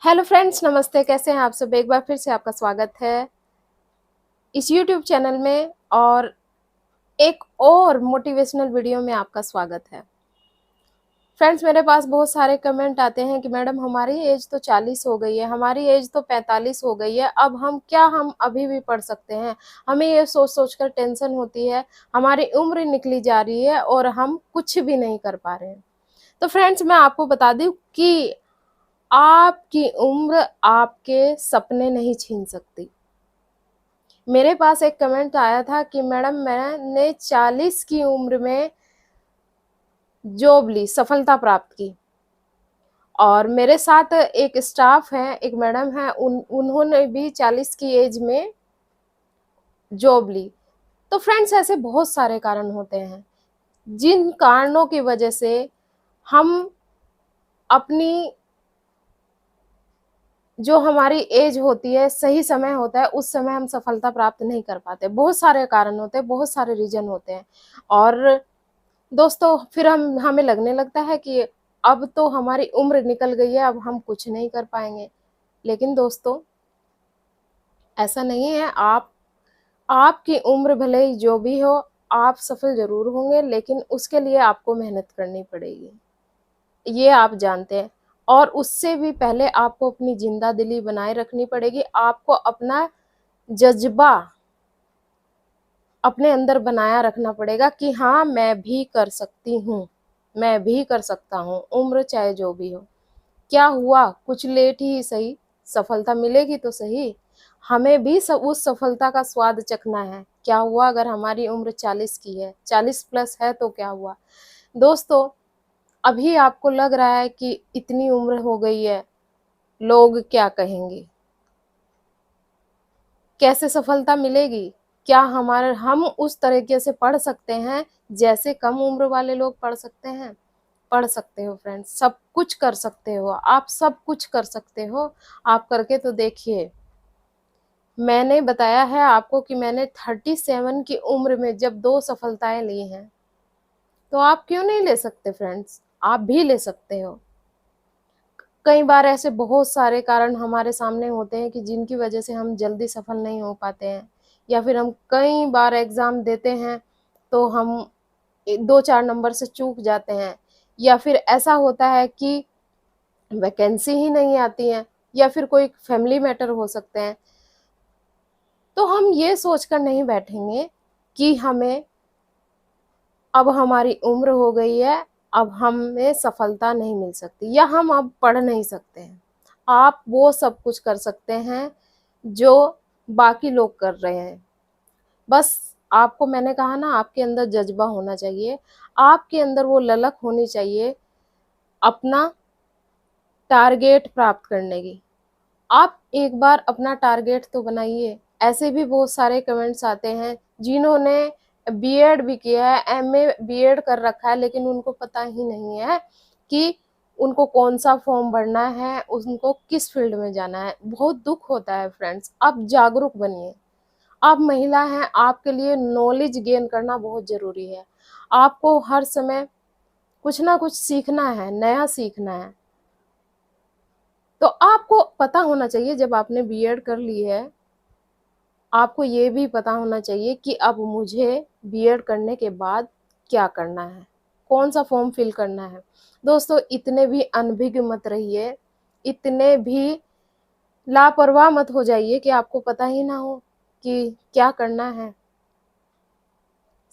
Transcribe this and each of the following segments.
Hello friends, नमस्ते। कैसे हैं आप सब? एक बार फिर से आपका स्वागत है इस यूट्यूब चैनल में और एक और मोटिवेशनल वीडियो में आपका स्वागत है। फ्रेंड्स, मेरे पास बहुत सारे कमेंट आते हैं कि मैडम हमारी एज तो 40 हो गई है, हमारी एज तो 45 हो गई है, अब हम अभी भी पढ़ सकते हैं? हमें ये सोच कर टेंशन होती है, हमारी उम्र निकली जा रही है और हम कुछ भी नहीं कर पा रहे हैं। तो फ्रेंड्स, मैं आपको बता दूं कि आपकी उम्र आपके सपने नहीं छीन सकती। मेरे पास एक कमेंट आया था कि मैडम मैंने 40 की उम्र में जॉब ली, सफलता प्राप्त की, और मेरे साथ एक स्टाफ है, एक मैडम है, उन्होंने भी 40 की एज में जॉब ली। तो फ्रेंड्स, ऐसे बहुत सारे कारण होते हैं जिन कारणों की वजह से हम अपनी जो हमारी एज होती है, सही समय होता है, उस समय हम सफलता प्राप्त नहीं कर पाते। बहुत सारे कारण होते हैं, बहुत सारे रीजन होते हैं। और दोस्तों, फिर हमें लगने लगता है कि अब तो हमारी उम्र निकल गई है, अब हम कुछ नहीं कर पाएंगे। लेकिन दोस्तों, ऐसा नहीं है। आपकी उम्र भले ही जो भी हो, आप सफल जरूर होंगे, लेकिन उसके लिए आपको मेहनत करनी पड़ेगी, ये आप जानते हैं। और उससे भी पहले आपको अपनी जिंदा दिली बनाए रखनी पड़ेगी। आपको अपना जज्बा अपने अंदर बनाया रखना पड़ेगा कि हाँ, मैं भी कर सकती हूँ, मैं भी कर सकता हूँ, उम्र चाहे जो भी हो। क्या हुआ, कुछ लेट ही सही, सफलता मिलेगी तो सही। हमें भी उस सफलता का स्वाद चखना है। क्या हुआ अगर हमारी उम्र 40 की है, 40 प्लस है, तो क्या हुआ? दोस्तों, अभी आपको लग रहा है कि इतनी उम्र हो गई है, लोग क्या कहेंगे, कैसे सफलता मिलेगी? क्या हम उस तरीके से पढ़ सकते हैं जैसे कम उम्र वाले लोग पढ़ सकते हैं? पढ़ सकते हो फ्रेंड्स, सब कुछ कर सकते हो, आप सब कुछ कर सकते हो। आप करके तो देखिए। मैंने बताया है आपको कि मैंने 37 की उम्र में जब 2 सफलताएं ली हैं, तो आप क्यों नहीं ले सकते फ्रेंड्स? आप भी ले सकते हो। कई बार ऐसे बहुत सारे कारण हमारे सामने होते हैं कि जिनकी वजह से हम जल्दी सफल नहीं हो पाते हैं, या फिर हम कई बार एग्जाम देते हैं तो हम 2-4 नंबर से चूक जाते हैं, या फिर ऐसा होता है कि वैकेंसी ही नहीं आती है, या फिर कोई फैमिली मैटर हो सकते हैं। तो हम ये सोचकर नहीं बैठेंगे कि हमें अब हमारी उम्र हो गई है, अब हमें सफलता नहीं मिल सकती, या हम अब पढ़ नहीं सकते हैं। आप वो सब कुछ कर सकते हैं जो बाकी लोग कर रहे हैं। बस आपको, मैंने कहा ना, आपके अंदर जज्बा होना चाहिए, आपके अंदर वो ललक होनी चाहिए अपना टारगेट प्राप्त करने की। आप एक बार अपना टारगेट तो बनाइए। ऐसे भी बहुत सारे कमेंट्स आते हैं जिन्होंने बीएड भी किया है, एमए बीएड कर रखा है, लेकिन उनको पता ही नहीं है कि उनको कौन सा फॉर्म भरना है, उनको किस फील्ड में जाना है। बहुत दुख होता है फ्रेंड्स। आप जागरूक बनिए। आप महिला हैं, आपके लिए नॉलेज गेन करना बहुत जरूरी है। आपको हर समय कुछ ना कुछ सीखना है, नया सीखना है। तो आपको पता होना चाहिए, जब आपने बीएड कर ली है, आपको ये भी पता होना चाहिए कि अब मुझे बीएड करने के बाद क्या करना है, कौन सा फॉर्म फिल करना है। दोस्तों, इतने भी अनभिज्ञ मत रहिए, इतने भी लापरवाह मत हो जाइए कि आपको पता ही ना हो कि क्या करना है।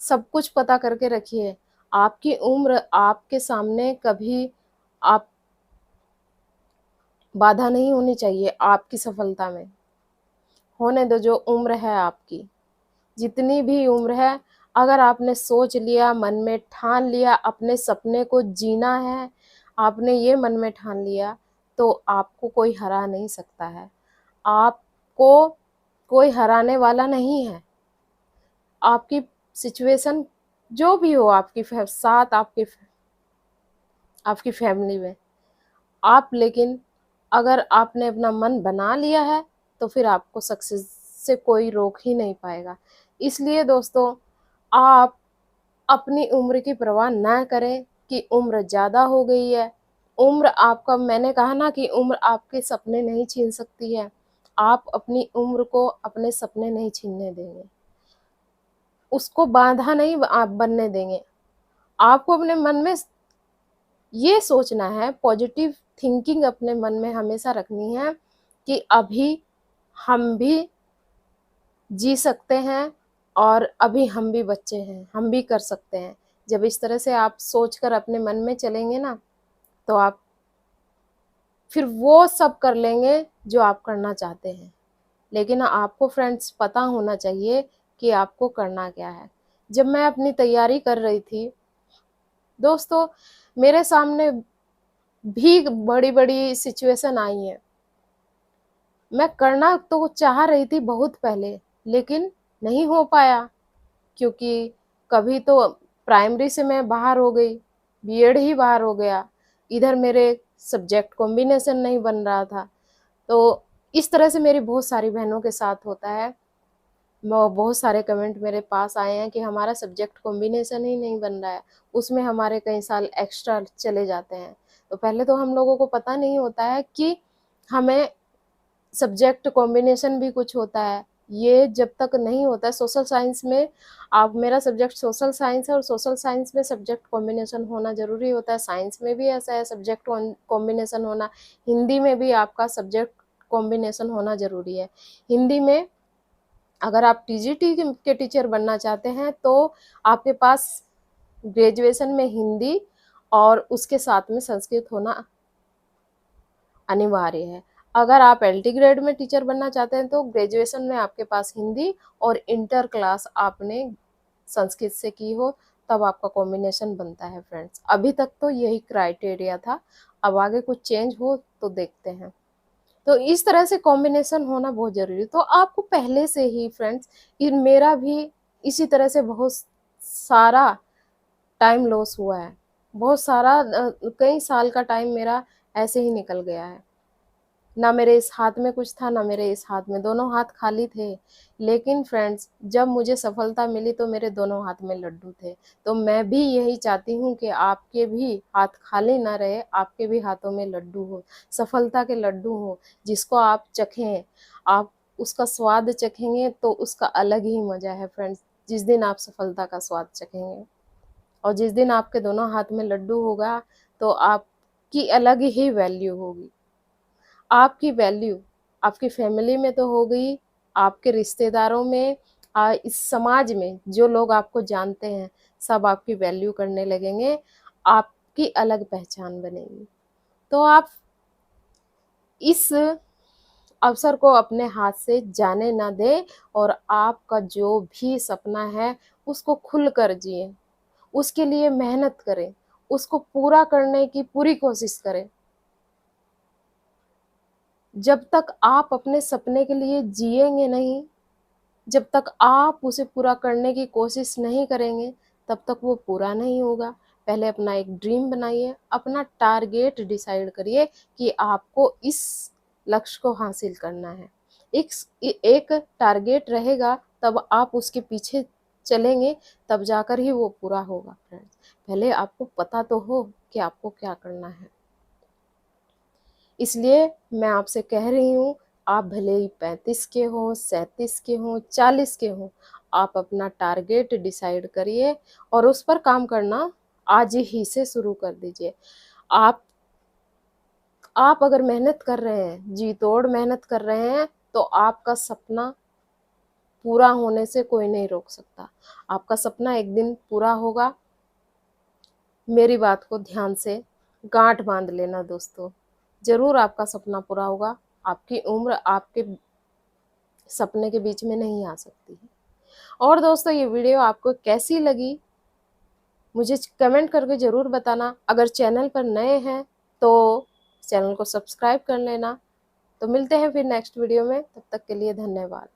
सब कुछ पता करके रखिए। आपकी उम्र आपके सामने कभी आप बाधा नहीं होनी चाहिए आपकी सफलता में। होने दो, जो उम्र है आपकी, जितनी भी उम्र है, अगर आपने सोच लिया, मन में ठान लिया, अपने सपने को जीना है, आपने ये मन में ठान लिया, तो आपको कोई हरा नहीं सकता है। आपको कोई हराने वाला नहीं है। आपकी सिचुएशन जो भी हो, आपकी साथ, आपकी फैमिली में, आप लेकिन अगर आपने अपना मन बना लिया है, तो फिर आपको सक्सेस से कोई रोक ही नहीं पाएगा। इसलिए दोस्तों, आप अपनी उम्र की परवाह ना करें कि उम्र ज़्यादा हो गई है, उम्र आपका, मैंने कहा ना कि उम्र आपके सपने नहीं छीन सकती है। आप अपनी उम्र को अपने सपने नहीं छीनने देंगे। उसको बाधा नहीं आप बनने देंगे। आपको अपने मन में ये सोचना है, पॉजिटिव थिंकिंग अपने मन में हमेशा रखनी है कि अभी हम भी जी सकते हैं और अभी हम भी बच्चे हैं, हम भी कर सकते हैं। जब इस तरह से आप सोचकर अपने मन में चलेंगे ना, तो आप फिर वो सब कर लेंगे जो आप करना चाहते हैं। लेकिन आपको फ्रेंड्स पता होना चाहिए कि आपको करना क्या है। जब मैं अपनी तैयारी कर रही थी दोस्तों, मेरे सामने भी बड़ी-बड़ी सिचुएशन आई हैं। मैं करना तो चाह रही थी बहुत पहले, लेकिन नहीं हो पाया, क्योंकि कभी तो प्राइमरी से मैं बाहर हो गई, बीएड ही बाहर हो गया, इधर मेरे सब्जेक्ट कॉम्बिनेशन नहीं बन रहा था। तो इस तरह से मेरी बहुत सारी बहनों के साथ होता है। बहुत सारे कमेंट मेरे पास आए हैं कि हमारा सब्जेक्ट कॉम्बिनेशन ही नहीं बन रहा है, उसमें हमारे कई साल एक्स्ट्रा चले जाते हैं। तो पहले तो हम लोगों को पता नहीं होता है कि हमें सब्जेक्ट कॉम्बिनेशन भी कुछ होता है। ये जब तक नहीं होता है सोशल साइंस में, आप, मेरा सब्जेक्ट सोशल साइंस है और सोशल साइंस में सब्जेक्ट कॉम्बिनेशन होना ज़रूरी होता है। साइंस में भी ऐसा है, सब्जेक्ट कॉम्बिनेशन होना। हिंदी में भी आपका सब्जेक्ट कॉम्बिनेशन होना ज़रूरी है। हिंदी में अगर आप टीजीटी के टीचर बनना चाहते हैं तो आपके पास ग्रेजुएशन में हिंदी और उसके साथ में संस्कृत होना अनिवार्य है। अगर आप एलटी ग्रेड में टीचर बनना चाहते हैं तो ग्रेजुएशन में आपके पास हिंदी और इंटर क्लास आपने संस्कृत से की हो, तब आपका कॉम्बिनेशन बनता है फ्रेंड्स। अभी तक तो यही क्राइटेरिया था, अब आगे कुछ चेंज हो तो देखते हैं। तो इस तरह से कॉम्बिनेशन होना बहुत ज़रूरी है। तो आपको पहले से ही फ्रेंड्स, मेरा भी इसी तरह से बहुत सारा टाइम लॉस हुआ है। बहुत सारा कई साल का टाइम मेरा ऐसे ही निकल गया है। ना मेरे इस हाथ में कुछ था, ना मेरे इस हाथ में, दोनों हाथ खाली थे। लेकिन फ्रेंड्स, जब मुझे सफलता मिली तो मेरे दोनों हाथ में लड्डू थे। तो मैं भी यही चाहती हूँ कि आपके भी हाथ खाली ना रहे, आपके भी हाथों में लड्डू हो, सफलता के लड्डू हो, जिसको आप चखें। आप उसका स्वाद चखेंगे तो उसका अलग ही मज़ा है फ्रेंड्स, जिस दिन आप सफलता का स्वाद चखेंगे। और जिस दिन आपके दोनों हाथ में लड्डू होगा तो आपकी अलग ही वैल्यू होगी। आपकी वैल्यू आपकी फैमिली में तो हो गई, आपके रिश्तेदारों में, इस समाज में जो लोग आपको जानते हैं, सब आपकी वैल्यू करने लगेंगे, आपकी अलग पहचान बनेगी। तो आप इस अवसर को अपने हाथ से जाने ना दें और आपका जो भी सपना है उसको खुलकर जिएँ, उसके लिए मेहनत करें, उसको पूरा करने की पूरी कोशिश करें। जब तक आप अपने सपने के लिए जिएंगे नहीं, जब तक आप उसे पूरा करने की कोशिश नहीं करेंगे, तब तक वो पूरा नहीं होगा। पहले अपना एक ड्रीम बनाइए, अपना टारगेट डिसाइड करिए कि आपको इस लक्ष्य को हासिल करना है। एक टारगेट रहेगा, तब आप उसके पीछे चलेंगे, तब जाकर ही वो पूरा होगा फ्रेंड्स। पहले आपको पता तो हो कि आपको क्या करना है। इसलिए मैं आपसे कह रही हूँ, आप भले ही 35 के हों, 37 के हों, 40 के हों, आप अपना टारगेट डिसाइड करिए और उस पर काम करना आज ही से शुरू कर दीजिए। आप आप अगर मेहनत कर रहे हैं, जी तोड़ मेहनत कर रहे हैं, तो आपका सपना पूरा होने से कोई नहीं रोक सकता। आपका सपना एक दिन पूरा होगा। मेरी बात को ध्यान से गांठ बांध लेना दोस्तों, ज़रूर आपका सपना पूरा होगा। आपकी उम्र आपके सपने के बीच में नहीं आ सकती है। और दोस्तों, ये वीडियो आपको कैसी लगी मुझे कमेंट करके ज़रूर बताना। अगर चैनल पर नए हैं तो चैनल को सब्सक्राइब कर लेना। तो मिलते हैं फिर नेक्स्ट वीडियो में, तब तक के लिए धन्यवाद।